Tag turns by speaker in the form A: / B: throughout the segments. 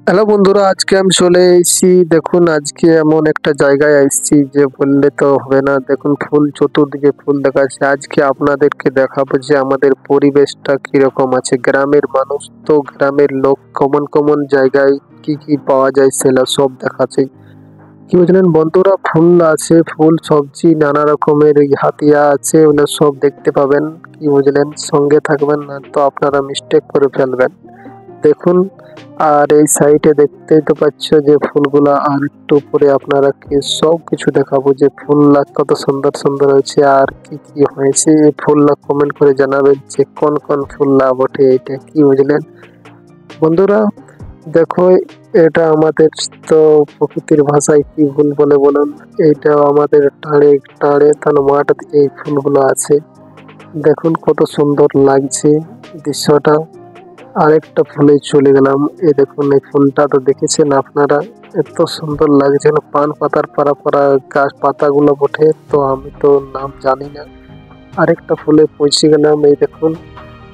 A: Hello বন্ধুরা, আজকে আমি চলে এসেছি। দেখুন, আজকে এমন একটা জায়গায় এসেছি যে বললে তো হবে না। দেখুন, ফুল চতুর্দিকে ফুল দেখা যাচ্ছে। আজকে আপনাদেরকে দেখাবো যে আমাদের পরিবেশটা কিরকম আছে। গ্রামের মানুষ তো, গ্রামের লোক কমন কমন জায়গায় কি কি পাওয়া যায় সেটা সব দেখাচ্ছে। কি বুঝলেন বন্ধুরা, ফুল আছে, ফুল সবজি নানা রকমের হাতিয়া আছে, ওগুলো সব দেখতে পাবেন। কি বুঝলেন, সঙ্গে থাকবেন না তো আপনারা মিস্টেক করে ফেলবেন। দেখুন, আর এই সাইডে দেখতেই তো পাচ্ছ যে ফুলগুলা, আর একটু পরে আপনারা কি সব কিছু দেখাবো যে ফুললা কত সুন্দর সুন্দর হয়েছে আর কি কি হয়েছে। এই ফুললা কমেন্ট করে জানাবেন যে কোন কোন ফুললা বটে। এটা কি বুঝলেন বন্ধুরা, দেখো এটা আমাদের তো প্রকৃতির ভাষায় কি ফুল বলে বলুন। এইটা আমাদের টাড়ে টাড়ে তার মাঠ থেকে এই ফুলগুলো আছে। দেখুন কত সুন্দর লাগছে দৃশ্যটা। আরেকটা ফুলে চলে গেলাম। এই দেখুন, এই ফুলটা তো দেখেছেন আপনারা, এত সুন্দর লাগছে। পান পাতার পাড়া পাড়া গাছ পাতাগুলো বটে, তো আমি তো নাম জানি না। আরেকটা ফুলে পৌঁছে গেলাম। এই দেখুন,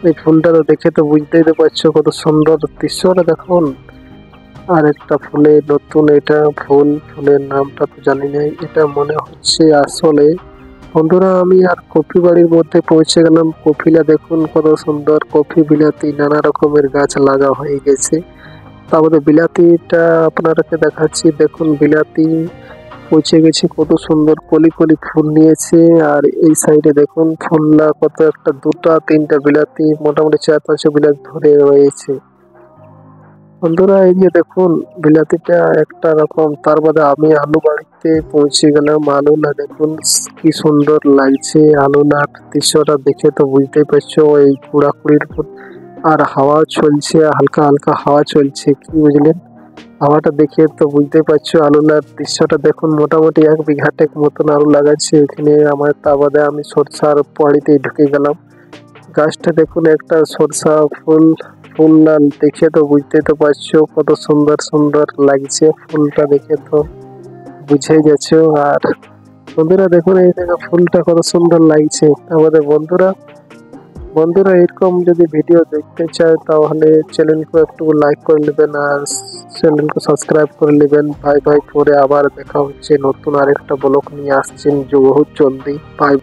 A: এই ফুলটা তো দেখে তো বুঝতেই তো পারছো কত সুন্দর দৃশ্যটা দেখুন। আরেকটা ফুলে নতুন, এটা ফুলের নামটা তো জানি না। এটা মনে হচ্ছে আসলে বন্ধুরা, আমি আর কফি বাড়ির মধ্যে পৌঁছে গেলাম। কফিলা দেখুন কত সুন্দর, কফি বিলাতি নানা রকমের গাছ লাগা হয়ে গেছে। তারপরে বিলাতিটা আপনাদেরকে দেখাচ্ছি। দেখুন বিলাতি পৌঁছে গেছে, কত সুন্দর কলি কলি ফুল নিয়েছে। আর এই সাইডে দেখুন ফুললা কত, একটা দুটা তিনটা বিলাতি, মোটামুটি 4-5 বিলাতি ধরে রয়েছে বন্ধুরা। এই যে দেখুন বিলাতিটা একটা রকম। তার বাদে আমি আলু বাড়িতে পৌঁছে গেলাম। আলুলা দেখুন কি সুন্দর লাগছে। আলুলার দৃশ্যটা দেখে তো বুঝতেই পারছো, এই কুড়াকুড়ির আর হাওয়া চলছে, হালকা হালকা হাওয়া চলছে। কি বুঝলেন, হাওয়াটা দেখে তো বুঝতেই পারছো। আলুলার দৃশ্যটা দেখুন, মোটামুটি 1 বিঘাটেক মতন আলু লাগাচ্ছে এখানে আমার। তা বাদে আমি সরষার পাড়িতে ঢুকে গেলাম। গাছটা দেখুন, একটা সরষা ফুল লাল, দেখে তো বুঝতে তো পারছো কত সুন্দর সুন্দর লাগছে। ফুলটা দেখে তো বুঝেই যাচ্ছো। আর বন্ধুরা দেখুন, এই জায়গা ফুলটা কত সুন্দর লাগছে আমাদের বন্ধুরা। বন্ধুরা এরকম যদি ভিডিও দেখতে চায় তাহলে চ্যানেলকে একটু লাইক করে নেবেন আর চ্যানেলকে সাবস্ক্রাইব করে নেবেন। ভাই ভাই, পরে আবার দেখা হচ্ছে, নতুন আরেকটা ব্লগ নিয়ে আসছেন বহুত জলদি। বাই।